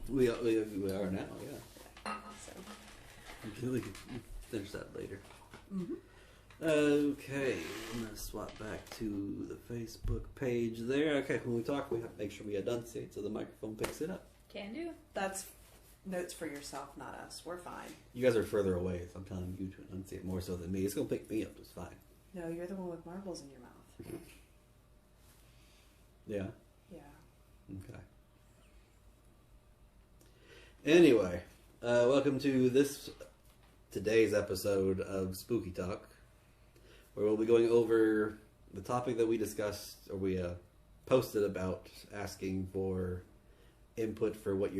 We are now, yeah. So. We can finish that later. Mm-hmm. Okay, I'm going to swap back to the Facebook page there. Okay, when we talk, we have to make sure we enunciate so the microphone picks it up. Can do. That's notes for yourself, not us. We're fine. You guys are further away, so I'm telling you to enunciate more so than me. It's going to pick me up, it's fine. No, you're the one with marbles in your mouth. Yeah? Yeah. Okay. Anyway, welcome to today's episode of Spooky Talk, where we'll be going over the topic that we discussed, or we posted about asking for input for what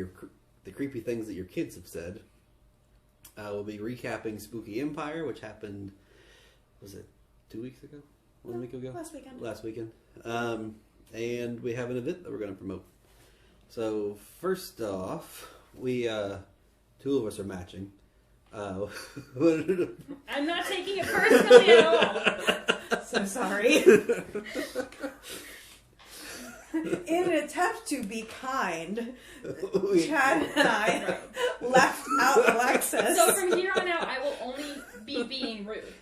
the creepy things that your kids have said. We'll be recapping Spooky Empire, which happened, was it 2 weeks ago? 1 week ago? Last weekend. And we have an event that we're going to promote. So, first off, we, two of us are matching. I'm not taking it personally at all. So sorry. In an attempt to be kind, Chad and I left out Alexis. So from here on out, I will only be being rude.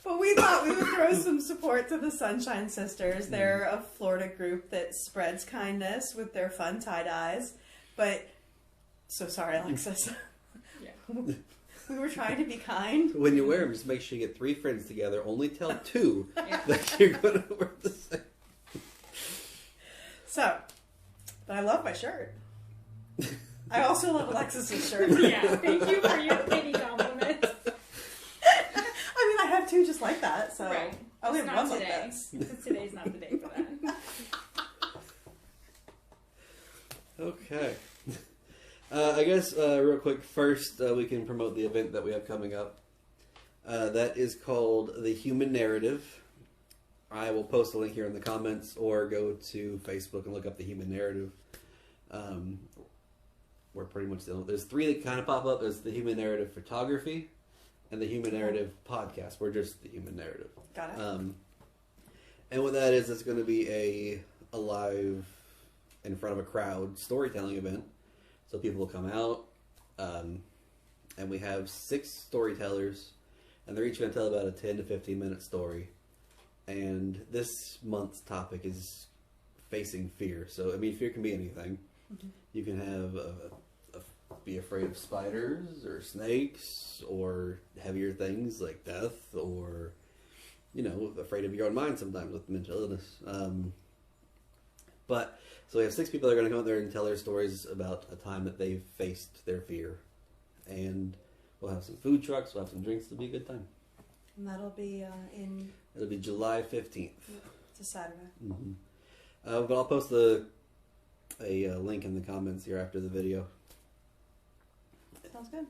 But we thought we would throw some support to the Sunshine Sisters. They're a Florida group that spreads kindness with their fun tie-dyes. But, so sorry, Alexis. Yeah. We were trying to be kind. When you wear them, just make sure you get 3 friends together. Only tell 2 that you're going to wear the same. So, but I love my shirt. I also love Alexis's shirt. Yeah, thank you for your pity compliment. I mean, I have 2 just like that, so Right. I only It's have not one today. like this. Today's not the day for that. Okay. I guess, real quick, first we can promote the event that we have coming up. That is called The Human Narrative. I will post a link here in the comments, or go to Facebook and look up The Human Narrative. We're pretty much there's 3 that kind of pop up. There's The Human Narrative Photography and The Human Narrative Podcast. We're just The Human Narrative. Got it. And what that is, it's going to be a live, in front of a crowd, storytelling event. So people will come out, and we have 6 storytellers, and they're each going to tell about a 10 to 15 minute story. And this month's topic is facing fear. So, I mean, fear can be anything. Mm-hmm. You can have be afraid of spiders or snakes or heavier things like death, or, you know, afraid of your own mind sometimes with mental illness. So we have 6 people that are going to come out there and tell their stories about a time that they've faced their fear. And we'll have some food trucks, we'll have some drinks, it'll be a good time. And that'll be It'll be July 15th. It's a Saturday. Mm-hmm. But I'll post a link in the comments here after the video. Sounds good.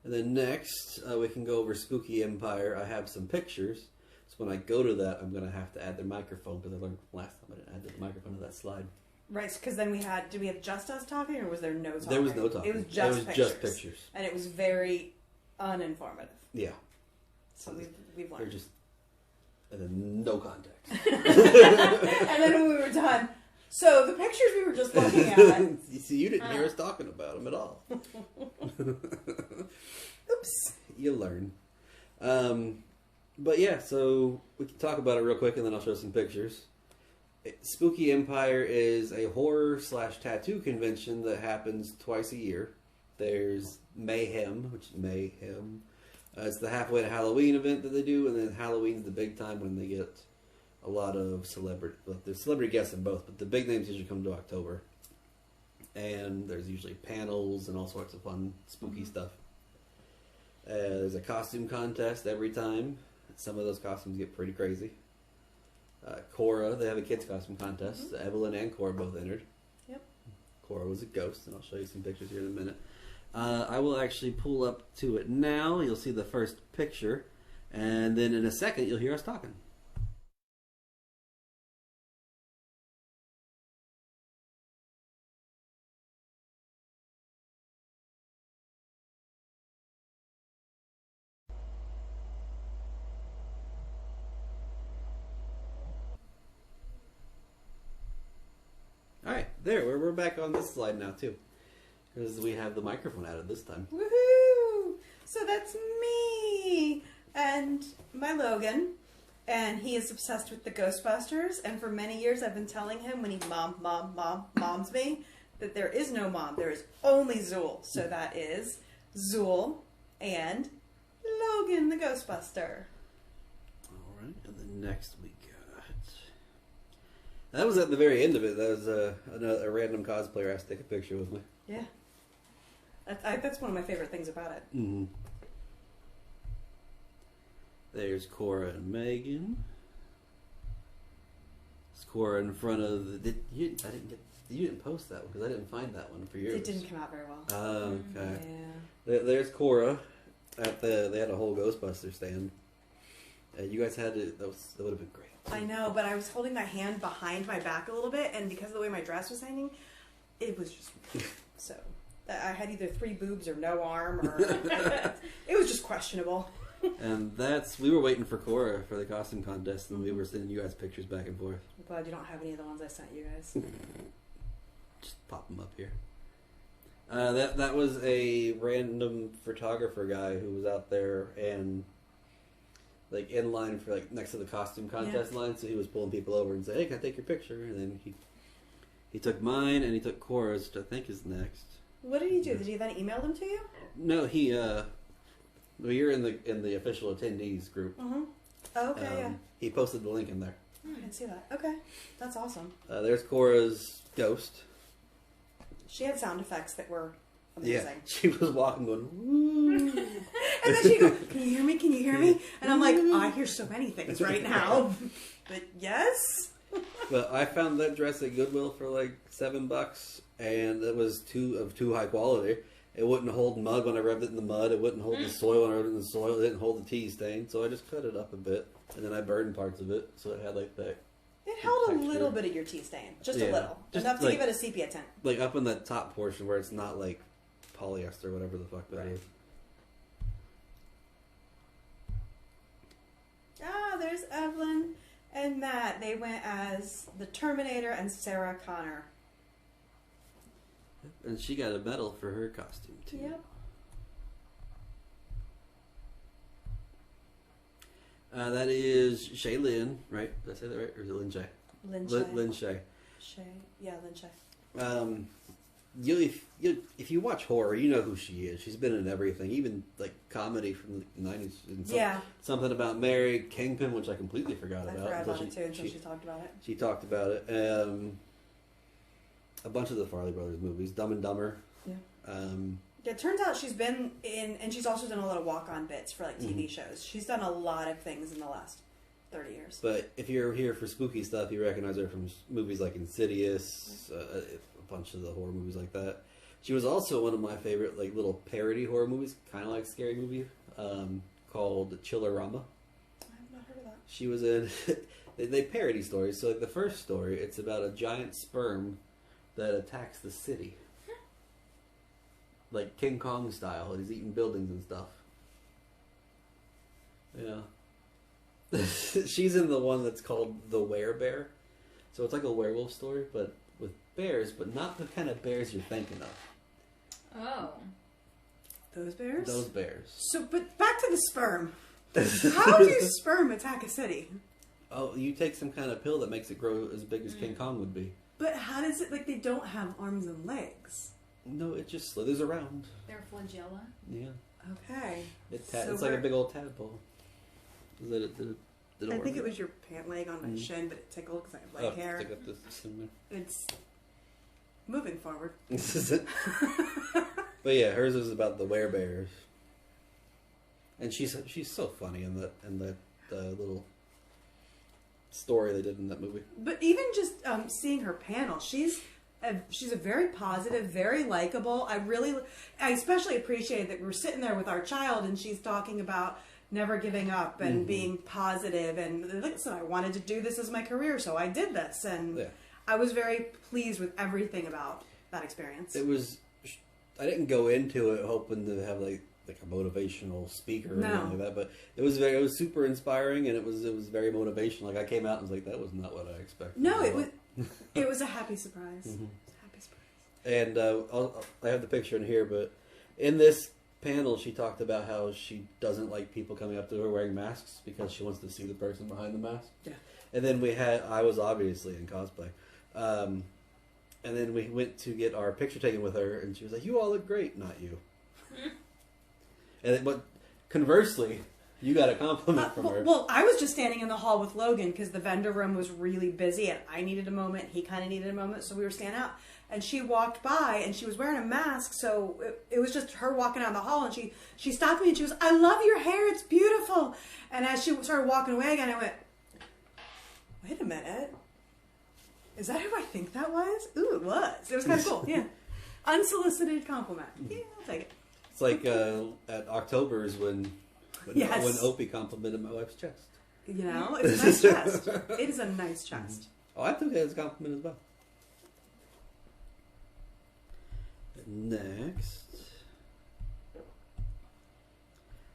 And then next, we can go over Spooky Empire. I have some pictures. So when I go to that, I'm going to have to add their microphone, because I learned last time I didn't add the microphone to that slide. Right, because then did we have just us talking, or was there no talking? There was no talking. It was just pictures. And it was very uninformative. Yeah. So we've learned. They're just, and then no context. And then when we were done, so the pictures we were just looking at. You see, you didn't hear us talking about them at all. Oops. You learn. But yeah, so we can talk about it real quick, and then I'll show some pictures. Spooky Empire is a horror/tattoo convention that happens twice a year. There's Mayhem, which is Mayhem. It's the halfway to Halloween event that they do, and then Halloween's the big time when they get a lot of there's celebrity guests in both, but the big names usually come to October. And there's usually panels and all sorts of fun, spooky stuff. There's a costume contest every time. Some of those costumes get pretty crazy. Cora, they have a kids costume contest. Mm-hmm. Evelyn and Cora both entered. Yep. Cora was a ghost, and I'll show you some pictures here in a minute. I will actually pull up to it now. You'll see the first picture, and then in a second you'll hear us talking. Alright, There, we're back on this slide now too, because we have the microphone added this time. Woohoo! So that's me and my Logan, and he is obsessed with the Ghostbusters. And for many years, I've been telling him when he moms me that there is no mom. There is only Zool. So that is Zool and Logan the Ghostbuster. All right, and then next we got. That was at the very end of it. That was a random cosplayer asked to take a picture with me. Yeah. That's one of my favorite things about it. Mm-hmm. There's Cora and Megan. It's Cora in front of the. You didn't post that one because I didn't find that one for yours. It didn't come out very well. Oh, okay. Yeah. There's Cora at they had a whole Ghostbuster stand. You guys had to. That would have been great. I know, but I was holding my hand behind my back a little bit, and because of the way my dress was hanging, it was just so. I had either 3 boobs or no arm, or it was just questionable. And we were waiting for Cora for the costume contest, and we were sending you guys pictures back and forth. I'm glad you don't have any of the ones I sent you guys. Just pop them up here. That was a random photographer guy who was out there and like in line for like next to the costume contest line, so he was pulling people over and saying, "Hey, can I take your picture?" And then he took mine and he took Cora's, which I think is next. What did he do? Did he then email them to you? No, well, you're in the official attendees group. Mm-hmm. Oh, okay, yeah. He posted the link in there. I didn't see that. Okay, that's awesome. There's Cora's ghost. She had sound effects that were amazing. Yeah, she was walking going, woo. And then she'd go, "Can you hear me? Can you hear me?" And I'm like, I hear so many things right now. But yes. But I found that dress at Goodwill for like $7, and it was too high quality. It wouldn't hold mud when I rubbed it in the mud. It wouldn't hold the soil when I rubbed it in the soil. It didn't hold the tea stain, so I just cut it up a bit, and then I burned parts of it, so it had like that. It held a texture. little bit of your tea stain, just a Yeah. little, Just enough to like- give it a sepia tint. Like up in that top portion where it's not like polyester, whatever the fuck that is. Ah, there's Evelyn and Matt. They went as the Terminator and Sarah Connor. And she got a medal for her costume too. Yep. That is Shaylin, right? Did I say that right? Or is it Lin Shay? Lin Shay. Lin Shay. Shay. Yeah, Lin Shay. If you watch horror, you know who she is. She's been in everything, even like comedy from the 90s. And something about Mary, Kingpin, which I completely forgot about. I forgot about it too until she talked about it. She talked about it. A bunch of the Farley Brothers movies, Dumb and Dumber. Yeah. Yeah, it turns out she's been in, and she's also done a lot of walk-on bits for like TV shows. She's done a lot of things in the last 30 years. But if you're here for spooky stuff, you recognize her from movies like Insidious, a bunch of the horror movies like that. She was also one of my favorite like little parody horror movies, kind of like Scary Movie, called Chillerama. I have not heard of that. She was in. they parody stories. So like the first story, it's about a giant sperm that attacks the city. Like King Kong style, and he's eating buildings and stuff. Yeah. She's in the one that's called The Werebear. So it's like a werewolf story, but with bears, but not the kind of bears you're thinking of. Oh. Those bears? Those bears. So, but back to the sperm. How do sperm attack a city? Oh, you take some kind of pill that makes it grow as big as King Kong would be. But how does it, like, they don't have arms and legs? No, it just slithers around. They're flagella. Yeah. Okay. It's like a big old tadpole. Is that it? Did it I work? think it was your pant leg on my shin, but it tickled because I have leg hair. I got this in It's moving forward. This is it. But yeah, hers is about the werebears, and she's so funny in that little story they did in that movie. But even just seeing her panel, she's a very positive, very likable. I especially appreciated that we're sitting there with our child and she's talking about never giving up and being positive. And listen, I wanted to do this as my career, so I did this. And I was very pleased with everything about that experience. I didn't go into it hoping to have like a motivational speaker or anything like that, but it was super inspiring and it was very motivational. Like I came out and was like, that was not what I expected. No, it was a happy surprise. And I have the picture in here, but in this panel, she talked about how she doesn't like people coming up to her wearing masks because she wants to see the person behind the mask. Yeah. And then I was obviously in cosplay. And then we went to get our picture taken with her, and she was like, "You all look great," not you. But conversely, you got a compliment from her. Well, I was just standing in the hall with Logan because the vendor room was really busy, and I needed a moment. He kind of needed a moment, so we were standing out. And she walked by, and she was wearing a mask, so it was just her walking down the hall, and she stopped me, and she was, "I love your hair, it's beautiful." And as she started walking away again, I went, "Wait a minute. Is that who I think that was?" Ooh, it was. It was kind of cool, yeah. Unsolicited compliment. Yeah, I'll take it. It's like at October's when Opie complimented my wife's chest. You know, it's a nice chest. It is a nice chest. Oh, I took it as a compliment as well. Next.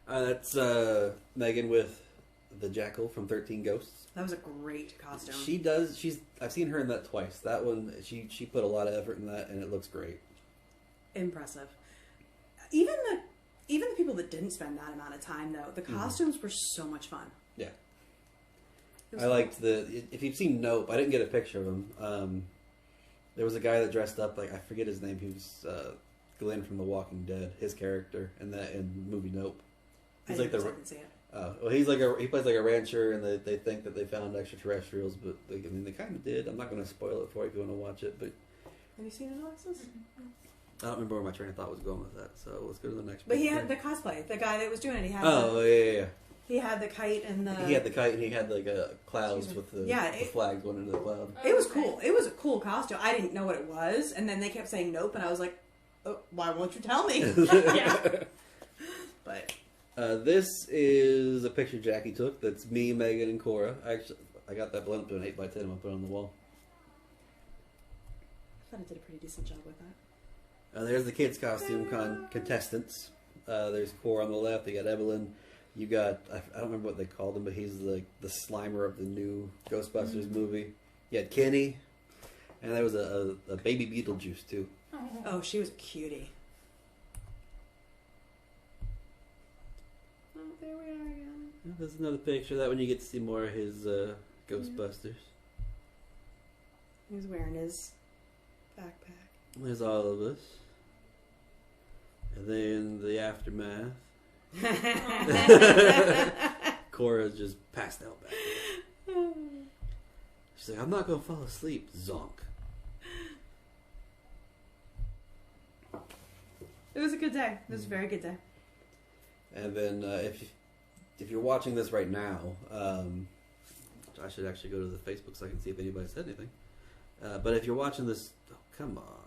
That's Megan with the jackal from 13 Ghosts. That was a great costume. I've seen her in that twice. That one, she put a lot of effort in that, and it looks great. Impressive. Even the people that didn't spend that amount of time, though, the costumes were so much fun. Yeah. I liked if you've seen Nope, I didn't get a picture of him. There was a guy that dressed up like, I forget his name. He was Glenn from The Walking Dead. His character in the movie Nope. He's I didn't see it. Well, he plays like a rancher, and they think that they found extraterrestrials, but they kind of did. I'm not going to spoil it for you if you want to watch it, but have you seen it, Alexis? I don't remember where my train of thought was going with that. So let's go to the next. But he had the cosplay. The guy that was doing it, he had. Yeah. He had the kite and the. He had the kite, and he had like clouds with the flag going into the cloud. It was cool. It was a cool costume. I didn't know what it was, and then they kept saying Nope, and I was like, "Oh, why won't you tell me?" Yeah. But. This is a picture Jackie took. That's me, Megan, and Cora. I got that blown up to an 8x10. I'm gonna put it on the wall. I thought I did a pretty decent job with that. There's the kids' costume contestants. There's Cora on the left. You got Evelyn. You got I don't remember what they called him, but he's the Slimer of the new Ghostbusters movie. You had Kenny, and there was a baby Beetlejuice too. Oh, she was a cutie. Oh, there we are again. There's another picture. That one you get to see more of his Ghostbusters. He's wearing his backpack. There's all of us. And then the aftermath. Cora's just passed out back there. She's like, "I'm not going to fall asleep, zonk." It was a good day. It was a very good day. And then if you're watching this right now, I should actually go to the Facebook so I can see if anybody said anything. But if you're watching this, oh, come on.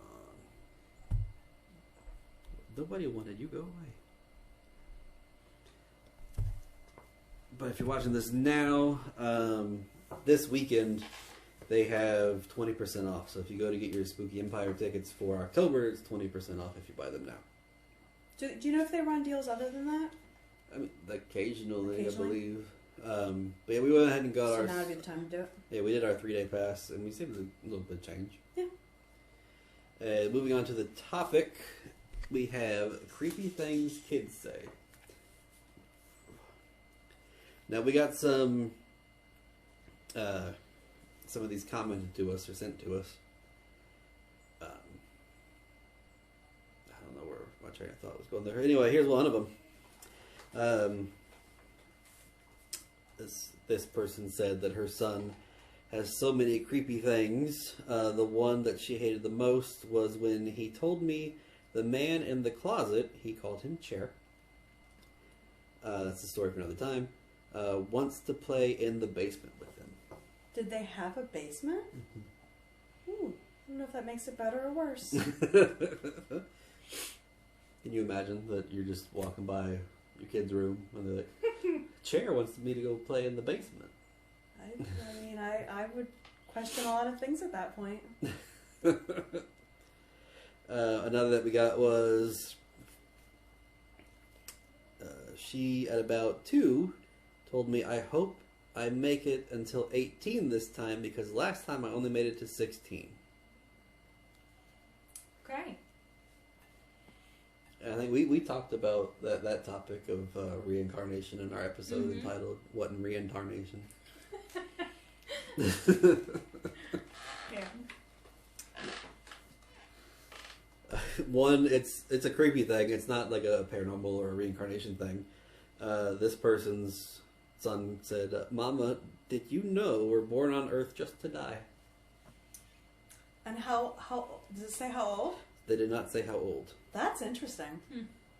Nobody wanted you, go away. But if you're watching this now, this weekend they have 20% off. So if you go to get your Spooky Empire tickets for October, it's 20% off if you buy them now. Do you know if they run deals other than that? I mean, occasionally? I believe. But yeah, we went ahead and got so now would be the time to do it. Yeah, we did our 3-day pass, and we saved a little bit of change. Yeah. Moving on to the topic, we have creepy things kids say. Now we got some of these commented to us or sent to us. I don't know where my train of thought was going there. Anyway, here's one of them. This person said that her son has so many creepy things. The one that she hated the most was when he told me the man in the closet, he called him Chair. That's a story for another time. Wants to play in the basement with him. Did they have a basement? Mm-hmm. Ooh, I don't know if that makes it better or worse. Can you imagine that you're just walking by your kid's room and they're like, Chair wants me to go play in the basement? I mean, I would question a lot of things at that point. Another that we got was she, at about 2, told me, "I hope I make it until 18 this time because last time I only made it to 16. Okay. think we talked about that topic of reincarnation in our episode entitled "What in Reincarnation." Yeah. One, it's a creepy thing. It's not like a paranormal or a reincarnation thing. This person's son said, "Mama, did you know we're born on Earth just to die?" And how does it say how old? They did not say how old. That's interesting.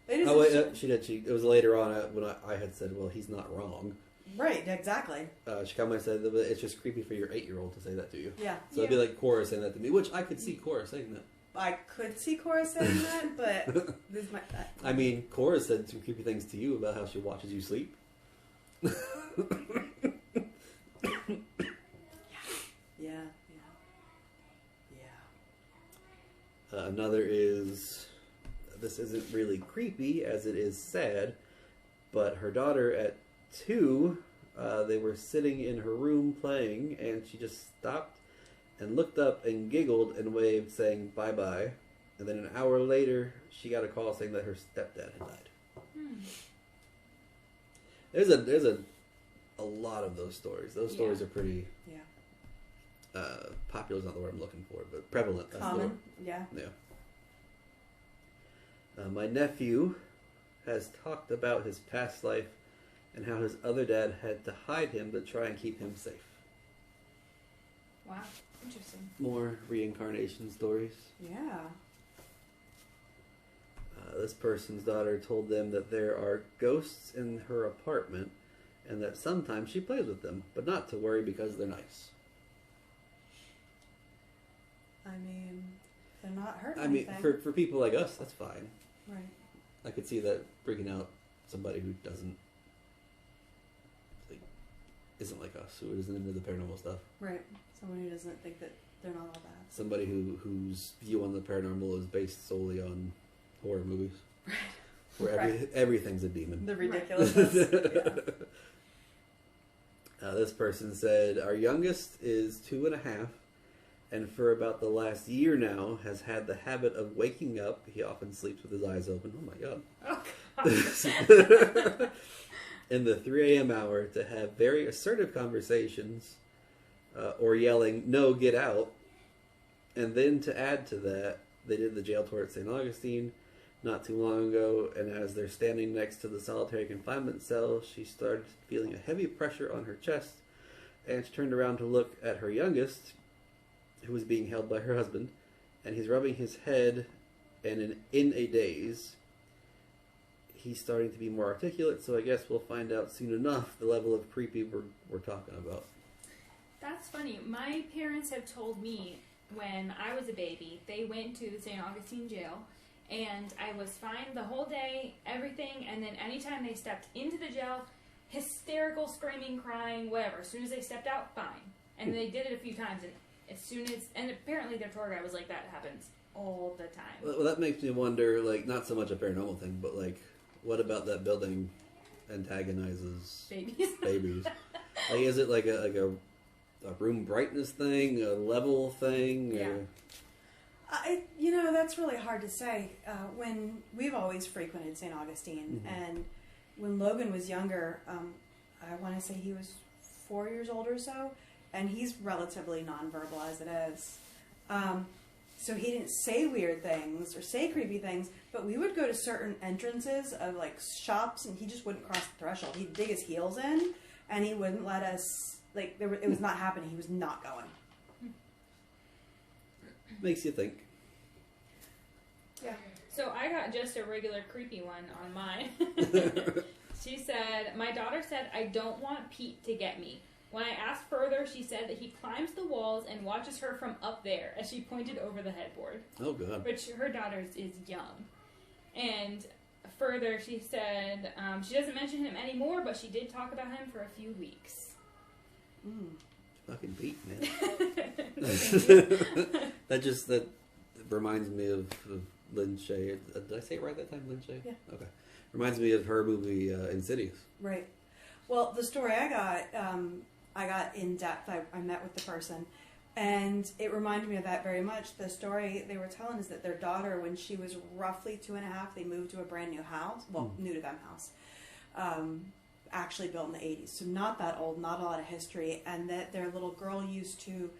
It is Oh wait, interesting. she did. It was later on when I had said, "Well, he's not wrong." Right, exactly. She kind of said, "It's just creepy for your 8-year-old to say that to you." Yeah. So it'd be like Cora saying that to me, which I could see Cora saying that. I could see Cora saying that, but this is my. I mean, Cora said some creepy things to you about how she watches you sleep. Yeah. Another is, this isn't really creepy as it is sad, but her daughter at 2, they were sitting in her room playing, and she just stopped and looked up and giggled and waved, saying bye-bye. And then an hour later, she got a call saying that her stepdad had died. There's a lot of those stories. Those stories are pretty popular is not the word I'm looking for, but prevalent. That's the word. Common. Yeah. My nephew has talked about his past life and how his other dad had to hide him to try and keep him safe. Wow. Interesting. More reincarnation stories. Yeah. This person's daughter told them that there are ghosts in her apartment and that sometimes she plays with them, but not to worry because they're nice. I mean, they're not hurting I mean, anything. for people like us, that's fine. Right. I could see that freaking out somebody who isn't like us, who isn't into the paranormal stuff. Right. Someone who doesn't think that they're not all bad. Somebody whose view on the paranormal is based solely on horror movies. Right. Where everything's a demon. The ridiculousness. This person said, our youngest is 2.5, and for about the last year now has had the habit of waking up. He often sleeps with his eyes open. Oh my God. Oh, God. In the 3 a.m. hour to have very assertive conversations or yelling, "No, get out." And then to add to that, they did the jail tour at St. Augustine not too long ago, and as they're standing next to the solitary confinement cell, she started feeling a heavy pressure on her chest, and she turned around to look at her youngest, who was being held by her husband, and he's rubbing his head, and in a daze. He's starting to be more articulate, so I guess we'll find out soon enough the level of creepy we're talking about. That's funny. My parents have told me when I was a baby, they went to the St. Augustine jail, and I was fine the whole day, everything, and then anytime they stepped into the jail, hysterical, screaming, crying, whatever. As soon as they stepped out, fine. And they did it a few times, and apparently their tour guide was like, that happens all the time. Well, that makes me wonder, like, not so much a paranormal thing, but, like, what about that building antagonizes babies? Like, is it like a room brightness thing, a level thing? Yeah. That's really hard to say. When we've always frequented St. Augustine, and when Logan was younger, I want to say he was 4 years old or so, and he's relatively nonverbal as it is. So he didn't say weird things or say creepy things, but we would go to certain entrances of like shops, and he just wouldn't cross the threshold. He'd dig his heels in, and he wouldn't let us. It was not happening. He was not going. Makes you think. Yeah. So I got just a regular creepy one on mine. She said, my daughter said, I don't want Pete to get me. When I asked further, she said that he climbs the walls and watches her from up there, as she pointed over the headboard. Oh, God. Which her daughter is young. And further, she said she doesn't mention him anymore, but she did talk about him for a few weeks. Fucking Pete, man. That reminds me of Lynn Shay. Did I say it right that time, Lynn Shay? Yeah. Okay. Reminds me of her movie Insidious. Right. Well, the story I got in depth. I met with the person. And it reminded me of that very much. The story they were telling is that their daughter, when she was roughly 2.5, they moved to a brand new house. Well, new to them house. Actually built in the 80s. So not that old, not a lot of history. And that their little girl used to,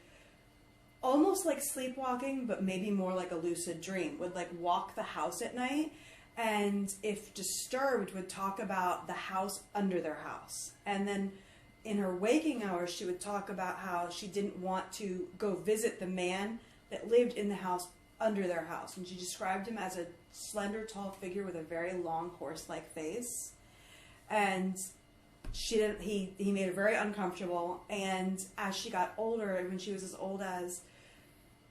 almost like sleepwalking, but maybe more like a lucid dream, would like walk the house at night. And if disturbed, would talk about the house under their house. And then in her waking hours, she would talk about how she didn't want to go visit the man that lived in the house under their house. And she described him as a slender, tall figure with a very long, horse-like face. And he made her very uncomfortable. And as she got older, when she was as old as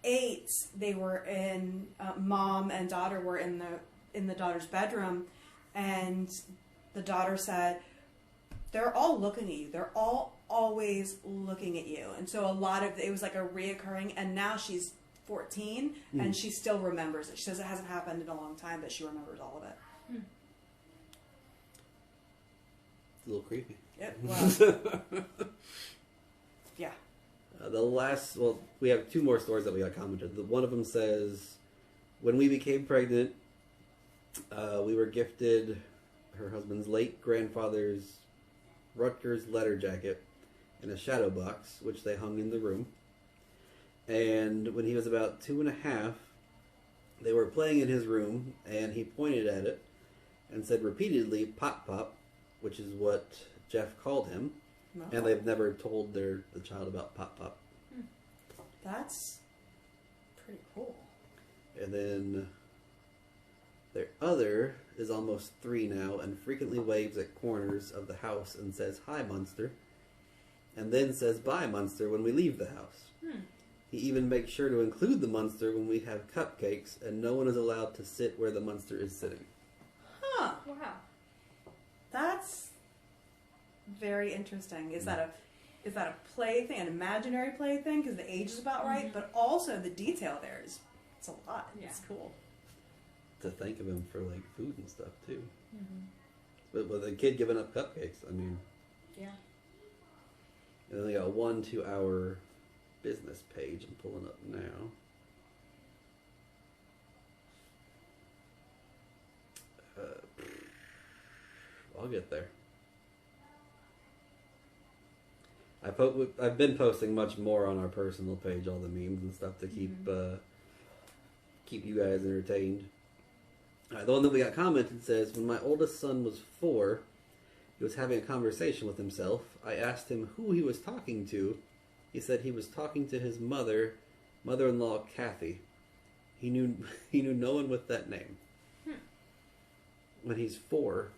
8, they were in, mom and daughter were in the daughter's bedroom. And the daughter said, they're all looking at you. They're all always looking at you. And so a lot of it was like a reoccurring. And now she's 14 and she still remembers it. She says it hasn't happened in a long time, but she remembers all of it. It's a little creepy. Well, yeah. We have 2 more stories that we got commented. One of them says, when we became pregnant, we were gifted her husband's late grandfather's Rutgers letter jacket and a shadow box, which they hung in the room. And when he was about 2.5, they were playing in his room, and he pointed at it and said repeatedly, "Pop, pop," which is what Jeff called him. No. And they've never told the child about Pop, pop. That's pretty cool. And then their other is almost 3 now and frequently waves at corners of the house and says, "Hi, Munster," and then says, "Bye, Munster," when we leave the house. He even makes sure to include the Munster when we have cupcakes, and no one is allowed to sit where the Munster is sitting. Huh. Wow. That's very interesting. Is that a play thing, an imaginary play thing? Because the age is about right, but also the detail there is, it's a lot. Yeah. It's cool. To think of him for like food and stuff too. But with a kid giving up cupcakes, I mean. Yeah. And then they got a 1-2 hour business page I'm pulling up now. I'll get there. I've been posting much more on our personal page, all the memes and stuff to keep you guys entertained. The one that we got commented says, when my oldest son was 4, he was having a conversation with himself. I asked him who he was talking to. He said he was talking to his mother-in-law Kathy. He knew no one with that name. When he's 4,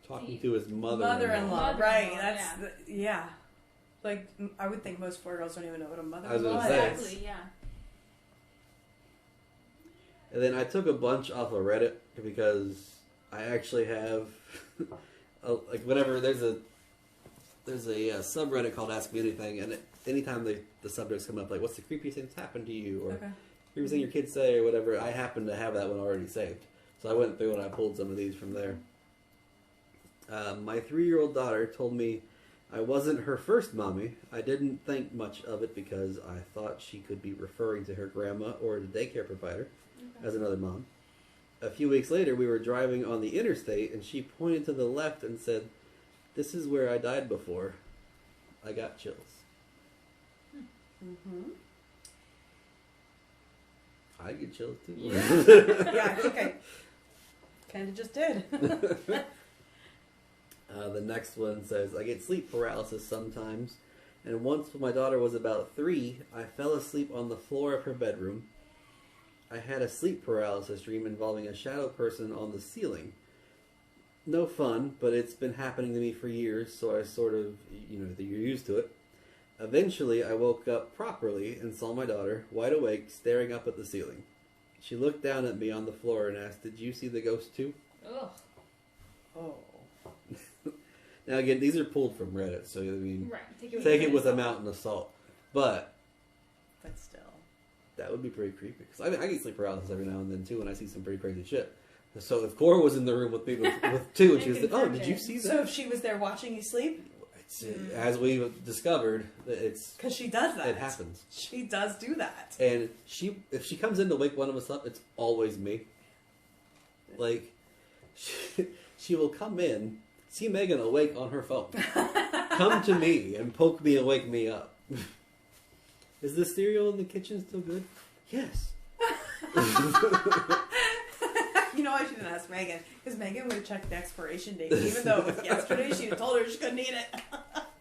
talking to his mother-in-law. Right? That's yeah. Like, I would think most 4-year-olds don't even know what a mother-in-law is. I was gonna say. Exactly. Yeah. And then I took a bunch off of Reddit because I actually have, like, whenever there's a subreddit called Ask Me Anything, and anytime the subjects come up, like, what's the creepiest thing that's happened to you, or creepiest thing your kids say, or whatever, I happen to have that one already saved. So I went through and I pulled some of these from there. My 3-year-old daughter told me I wasn't her first mommy. I didn't think much of it because I thought she could be referring to her grandma or the daycare provider as another mom. A few weeks later, we were driving on the interstate, and she pointed to the left and said, "This is where I died before." I got chills. I get chills too. Yeah, I think I kind of just did. The next one says, I get sleep paralysis sometimes, and once when my daughter was about 3, I fell asleep on the floor of her bedroom. I had a sleep paralysis dream involving a shadow person on the ceiling. No fun, but it's been happening to me for years, so I sort of, you're used to it. Eventually, I woke up properly and saw my daughter, wide awake, staring up at the ceiling. She looked down at me on the floor and asked, "Did you see the ghost too?" Ugh. Oh. Now again, these are pulled from Reddit, so I mean, Right. take it with a mountain of salt. But still, that would be pretty creepy. Because I get sleep paralysis every now and then too, when I see some pretty crazy shit. So if Cora was in the room with me with 2, and she was like, "Oh, did you see that?" So if she was there watching you sleep, As we've discovered, it's because she does that. It happens. She does do that. And if she comes in to wake one of us up, it's always me. Like, she will come in, see Megan awake on her phone, come to me and poke me and wake me up. Is the cereal in the kitchen still good? Yes. You know, I shouldn't ask Megan, because Megan would have checked the expiration date. Even though it was yesterday, she'd have told her she couldn't eat it.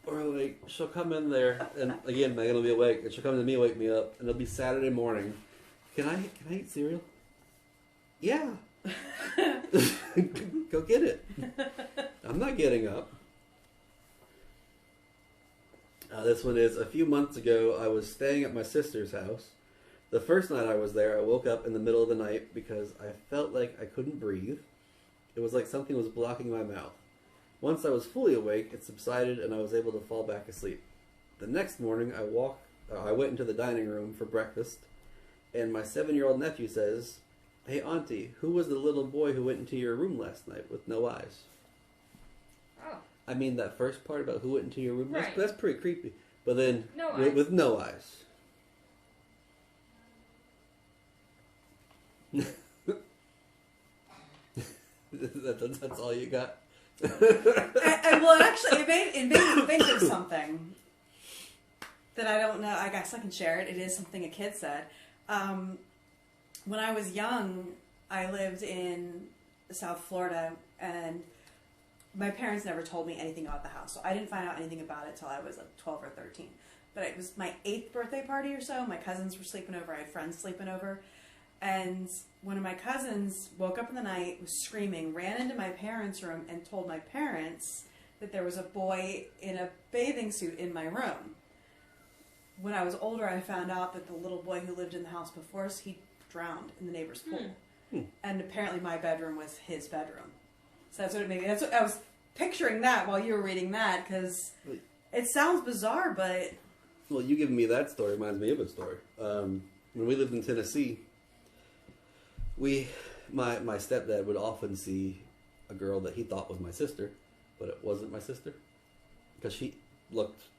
Or like, she'll come in there, and again, Megan will be awake, and she'll come to me, wake me up, and it'll be Saturday morning. Can I eat cereal? Yeah. Go get it. I'm not getting up. This one is, a few months ago, I was staying at my sister's house. The first night I was there, I woke up in the middle of the night because I felt like I couldn't breathe. It was like something was blocking my mouth. Once I was fully awake, it subsided and I was able to fall back asleep. The next morning, I went into the dining room for breakfast, and my 7-year-old nephew says, "Hey, Auntie, who was the little boy who went into your room last night with no eyes?" Oh. I mean, that first part about who went into your room, right. that's pretty creepy. But then, no with no eyes. That's all you got? Well, actually, it made me think of something that I don't know. I guess I can share it. It is something a kid said. When I was young, I lived in South Florida, and my parents never told me anything about the house. So I didn't find out anything about it till I was like 12 or 13. But it was my 8th birthday party or so. My cousins were sleeping over. I had friends sleeping over. And one of my cousins woke up in the night, was screaming, ran into my parents' room, and told my parents that there was a boy in a bathing suit in my room. When I was older, I found out that the little boy who lived in the house before us, he drowned in the neighbor's pool. And apparently my bedroom was his bedroom. So that's what it made me. That's what I was picturing that while you were reading that, because it sounds bizarre, but... Well, you giving me that story reminds me of a story. When we lived in Tennessee, my stepdad would often see a girl that he thought was my sister, but it wasn't my sister, because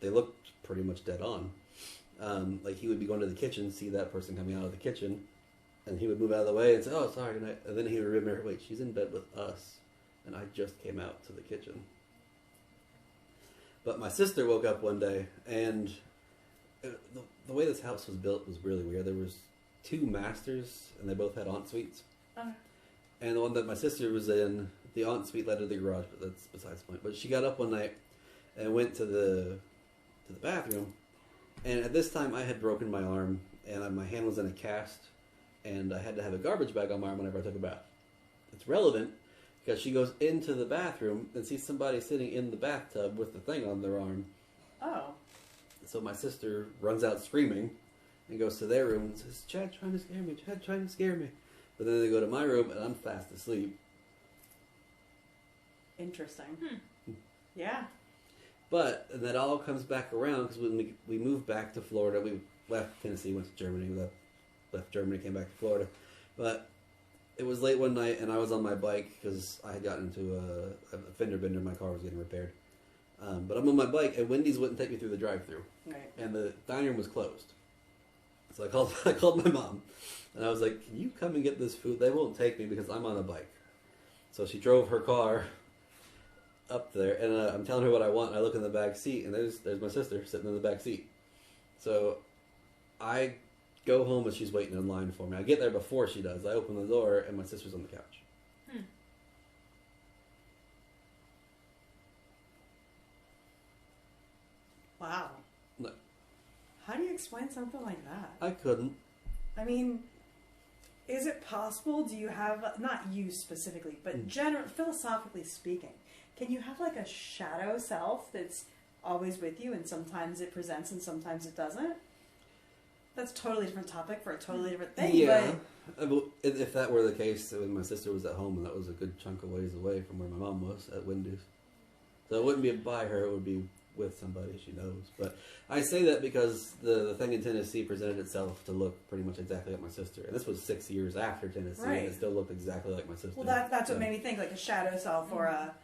they looked pretty much dead on. Like, he would be going to the kitchen, see that person coming out of the kitchen, and he would move out of the way and say, "Oh, sorry," and then he would remember, wait, she's in bed with us, and I just came out to the kitchen. But my sister woke up one day, and the way this house was built was really weird. There was 2 masters, and they both had en-suites. And the one that my sister was in, the en-suite led to the garage, but that's besides the point. But she got up one night and went to the bathroom, and at this time I had broken my arm, and my hand was in a cast, and I had to have a garbage bag on my arm whenever I took a bath. It's relevant because she goes into the bathroom and sees somebody sitting in the bathtub with the thing on their arm. Oh. So my sister runs out screaming and goes to their room and says, "Chad trying to scare me, Chad trying to scare me." But then they go to my room and I'm fast asleep. Interesting. Yeah. But and that all comes back around because when we moved back to Florida, we left Tennessee, went to Germany, left Germany, came back to Florida. But it was late one night and I was on my bike because I had gotten into a fender bender. My car was getting repaired. But I'm on my bike and Wendy's wouldn't take me through the drive-thru. Right. And the dining room was closed. So I called my mom. And I was like, "Can you come and get this food? They won't take me because I'm on a bike." So she drove her car up there, and I'm telling her what I want. And I look in the back seat, and there's my sister sitting in the back seat. So I go home, and she's waiting in line for me. I get there before she does. I open the door, and my sister's on the couch. Wow. No. How do you explain something like that? I couldn't. I mean, is it possible? Do you have, not you specifically, but philosophically speaking, can you have like a shadow self that's always with you and sometimes it presents and sometimes it doesn't? That's a totally different topic for a totally different thing. Yeah. But if that were the case, when my sister was at home, and that was a good chunk of ways away from where my mom was at Wendy's. So it wouldn't be by her, it would be with somebody she knows. But I say that because the thing in Tennessee presented itself to look pretty much exactly like my sister. And this was 6 years after Tennessee, right. And it still looked exactly like my sister. Well, that's what made me think, like a shadow self or a...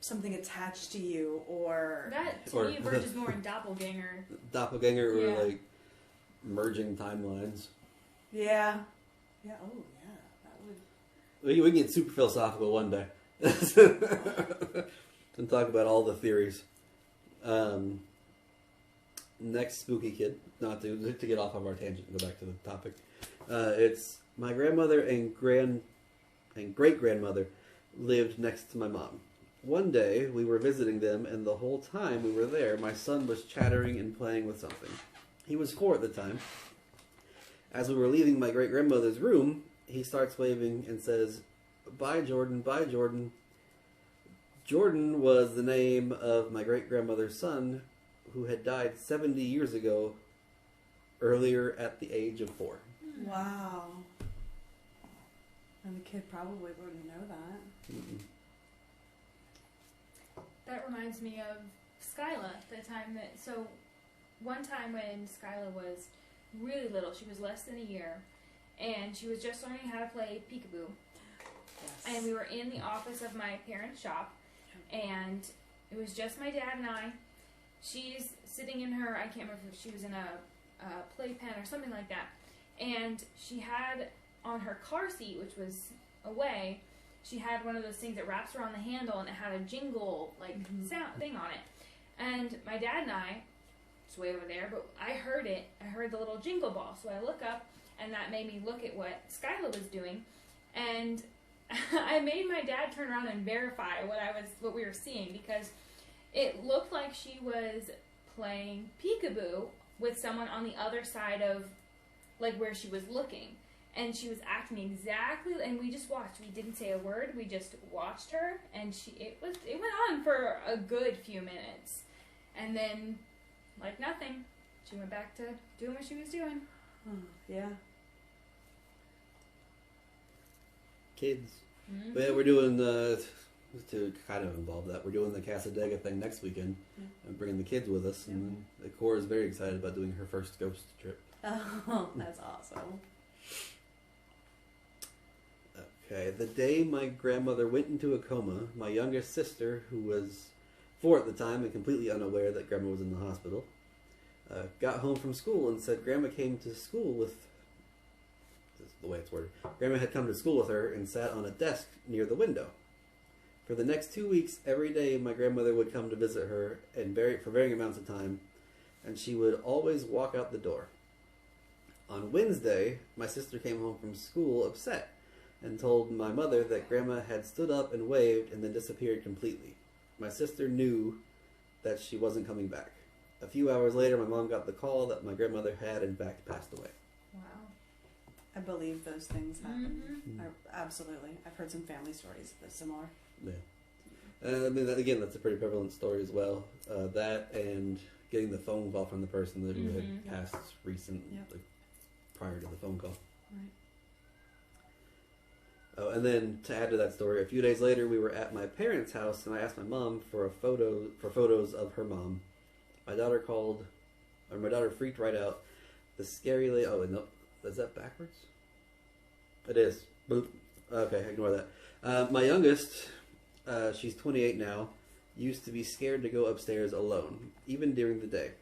something attached to you, or That to me verges more in doppelganger. Doppelganger or Yeah. like merging timelines. yeah. Oh yeah, that would. We can get super philosophical one day. And talk about all the theories. Next spooky kid, not to get off of our tangent and go back to the topic. It's my grandmother and great grandmother lived next to my mom. One day we were visiting them, and the whole time we were there, my son was chattering and playing with something. He was 4 at the time. As we were leaving my great grandmother's room, he starts waving and says, "Bye, Jordan, bye, Jordan." Jordan was the name of my great grandmother's son, who had died 70 years ago, earlier at the age of 4. Wow. And the kid probably wouldn't know that. Mm-mm. That reminds me of Skyla. One time when Skyla was really little, she was less than a year, and she was just learning how to play peekaboo. Yes. And we were in the office of my parents' shop, and it was just my dad and I. She's sitting in her, I can't remember if she was in a playpen or something like that, and she had on her car seat, which was away, she had one of those things that wraps around the handle, and it had a jingle sound thing on it. And my dad and I, it's way over there, but I heard it. I heard the little jingle ball, so I look up, and that made me look at what Skyla was doing, and I made my dad turn around and verify what we were seeing, because it looked like she was playing peekaboo with someone on the other side of where she was looking. And she was acting exactly, and we just watched. We didn't say a word. We just watched her, and it went on for a good few minutes. And then, like nothing, she went back to doing what she was doing. Yeah. Kids. Mm-hmm. But yeah, we're doing to kind of involve that. We're doing the Casadega thing next weekend and bringing the kids with us. And the Cora is very excited about doing her first ghost trip. Oh, that's awesome. Okay, the day my grandmother went into a coma, my youngest sister, who was 4 at the time and completely unaware that Grandma was in the hospital, got home from school and said Grandma came to school with... This is the way it's worded. Grandma had come to school with her and sat on a desk near the window. For the next 2 weeks, every day my grandmother would come to visit her for varying amounts of time, and she would always walk out the door. On Wednesday, my sister came home from school upset and told my mother that Grandma had stood up and waved and then disappeared completely. My sister knew that she wasn't coming back. A few hours later, my mom got the call that my grandmother had in fact passed away. Wow. I believe those things happen. Mm-hmm. Absolutely. I've heard some family stories that are similar. Yeah. I mean, again, that's a pretty prevalent story as well. That and getting the phone call from the person that who had passed prior to the phone call. Right. Oh, and then to add to that story, a few days later, we were at my parents' house, and I asked my mom for photos of her mom. My daughter freaked right out. The scary lady. Oh, no, is that backwards? It is. Boop. Okay, ignore that. My youngest, she's 28 now, used to be scared to go upstairs alone, even during the day.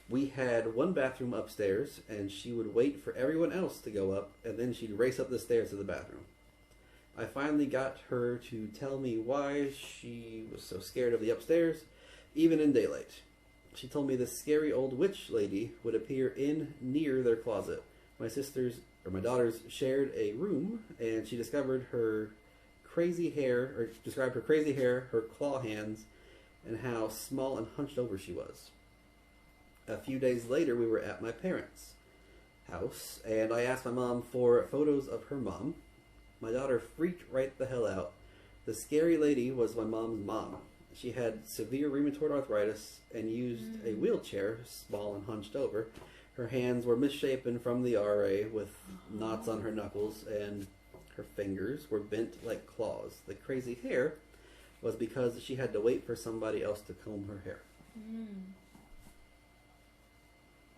We had one bathroom upstairs, and she would wait for everyone else to go up, and then she'd race up the stairs to the bathroom. I finally got her to tell me why she was so scared of the upstairs, even in daylight. She told me this scary old witch lady would appear near their closet. My daughters shared a room, and she described her crazy hair, her claw hands, and how small and hunched over she was. A few days later, we were at my parents' house, and I asked my mom for photos of her mom. My daughter freaked right the hell out. The scary lady was my mom's mom. She had severe rheumatoid arthritis and used a wheelchair, small and hunched over. Her hands were misshapen from the RA with knots on her knuckles, and her fingers were bent like claws. The crazy hair was because she had to wait for somebody else to comb her hair.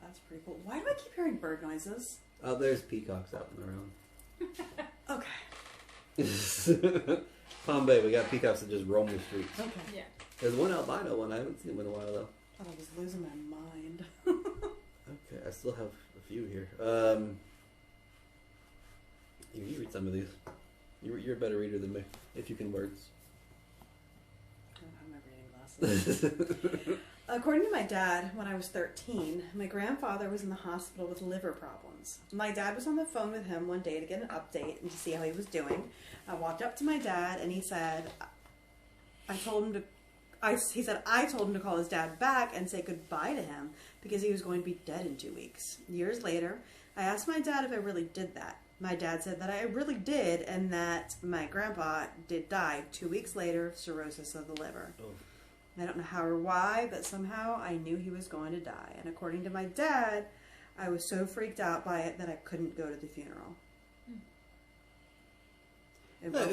That's pretty cool. Why do I keep hearing bird noises? Oh, there's peacocks out and around. Okay. Palm Bay, we got peacocks that just roam the streets. Okay. Yeah. There's one albino one. I haven't seen one in a while though. I thought I was losing my mind. Okay, I still have a few here. You read some of these. You're a better reader than me, if you can words. I don't have my reading glasses. According to my dad, when I was 13, my grandfather was in the hospital with liver problems. My dad was on the phone with him one day to get an update and to see how he was doing. I walked up to my dad and he said, I told him to call his dad back and say goodbye to him because he was going to be dead in 2 weeks. Years later, I asked my dad if I really did that. My dad said that I really did and that my grandpa did die 2 weeks later of cirrhosis of the liver. Oh. I don't know how or why, but somehow I knew he was going to die. And according to my dad, I was so freaked out by it that I couldn't go to the funeral.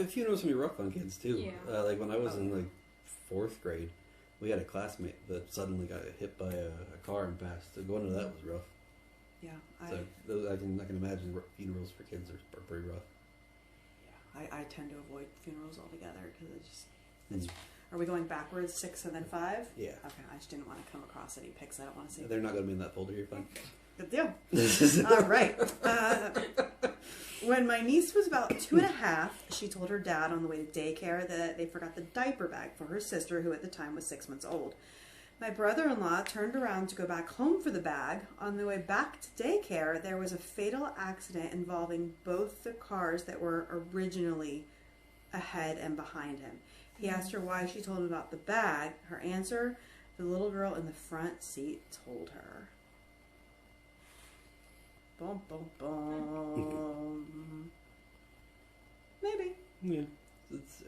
Funerals can be rough on kids too. Yeah. Like when I was in like 4th grade, we had a classmate that suddenly got hit by a car and passed. So going to that was rough. Yeah, I can imagine funerals for kids are pretty rough. Yeah, I tend to avoid funerals altogether because it's. Are we going backwards, 6 and then 5? Yeah. Okay, I just didn't want to come across any pics I don't want to see. They're not going to be in that folder. You're fine. Good deal. All right. When my niece was about 2.5, she told her dad on the way to daycare that they forgot the diaper bag for her sister, who at the time was 6 months old. My brother-in-law turned around to go back home for the bag. On the way back to daycare, there was a fatal accident involving both the cars that were originally ahead and behind him. He asked her why she told him about the bag. Her answer, the little girl in the front seat told her. Boom, boom, boom. Maybe. Yeah. It's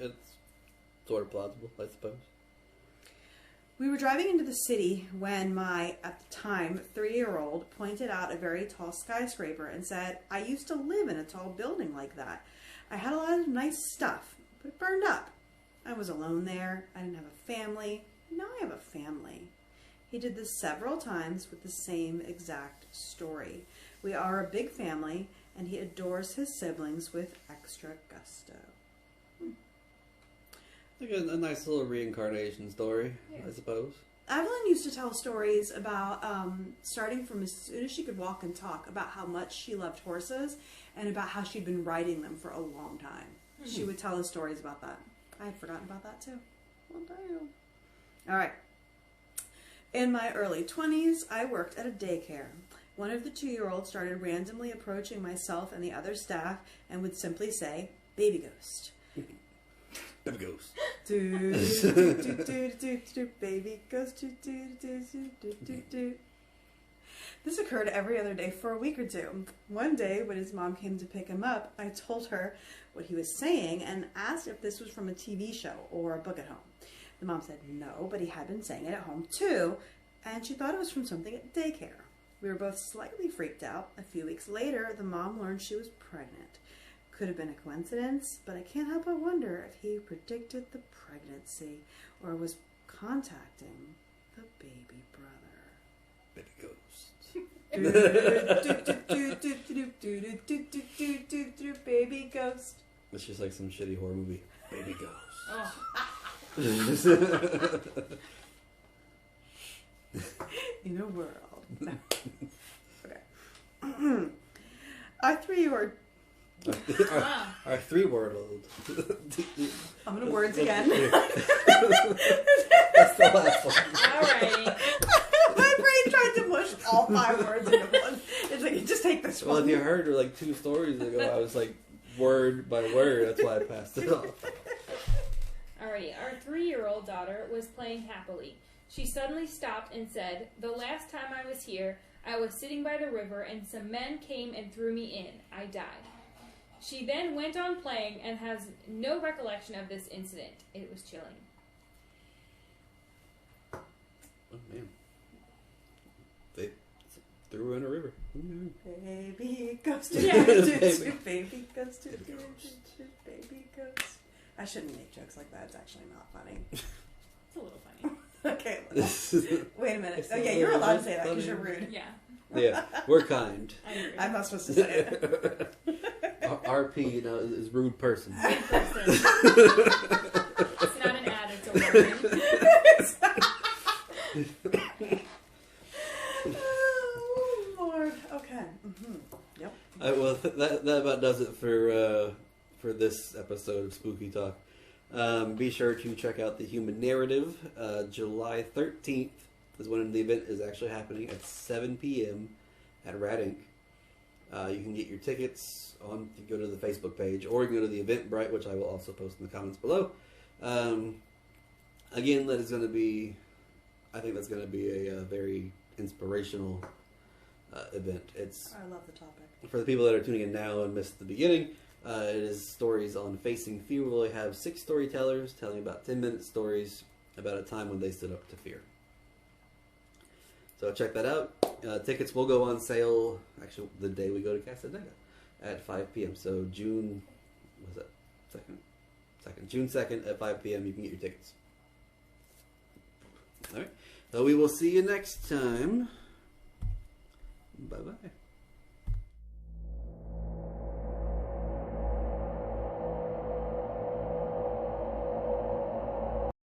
sort of plausible, I suppose. We were driving into the city when my, at the time, 3-year-old pointed out a very tall skyscraper and said, I used to live in a tall building like that. I had a lot of nice stuff, but it burned up. I was alone there. I didn't have a family. Now I have a family. He did this several times with the same exact story. We are a big family, and he adores his siblings with extra gusto. Like a nice little reincarnation story, yeah. I suppose. Evelyn used to tell stories about, starting from as soon as she could walk and talk, about how much she loved horses and about how she'd been riding them for a long time. Mm-hmm. She would tell us stories about that. I had forgotten about that too. Well, damn. All right. In my early 20s, I worked at a daycare. One of the 2-year-olds started randomly approaching myself and the other staff and would simply say, baby ghost. Baby ghost. Baby ghost. This occurred every other day for a week or two. One day, when his mom came to pick him up, I told her what he was saying and asked if this was from a TV show or a book at home. The mom said no, but he had been saying it at home too, and she thought it was from something at daycare. We were both slightly freaked out. A few weeks later, the mom learned she was pregnant. Could have been a coincidence, but I can't help but wonder if he predicted the pregnancy or was contacting the baby brother. Baby ghost. Baby ghost. It's just like some shitty horror movie. Baby ghost. Oh. In a world. Okay. Our 3-year-old. Our 3-word-old. I'm going to words again. That's the last one. Alright. My brain tried to mush all 5 words into one. It's like, just take this one. Well, if you heard her like 2 stories ago, I was like, word by word. That's why I passed it off. Alrighty, our 3-year-old daughter was playing happily. She suddenly stopped and said, the last time I was here, I was sitting by the river and some men came and threw me in. I died. She then went on playing and has no recollection of this incident. It was chilling. Oh, man. They threw her in a river. Mm-hmm. Baby ghost. Yeah. Baby ghost. Baby ghost. I shouldn't make jokes like that. It's actually not funny. It's a little funny. Okay. Wait a minute. Oh, yeah, you're allowed to say that because you're rude. Yeah. Yeah, we're kind. I agree. I'm not supposed to say it. RP, you know, is rude person. Rude person. It's not an ad, it's a warning. Oh, Lord. Okay. Mm-hmm. Yep. Well, that about does it for this episode of Spooky Talk. Be sure to check out the Human Narrative. July 13th is when the event is actually happening at 7 p.m. at Rad Inc. You can get your tickets on. You go to the Facebook page, or you can go to the Eventbrite, which I will also post in the comments below. Again, that is going to be. I think that's going to be a very inspirational event. I love the topic. For the people that are tuning in now and missed the beginning, it is stories on facing fear. We'll only have 6 storytellers telling about 10-minute stories about a time when they stood up to fear. So check that out. Tickets will go on sale, actually, the day we go to Casadega at 5 p.m. So June 2nd at 5 p.m. you can get your tickets. All right. So we will see you next time. Bye-bye.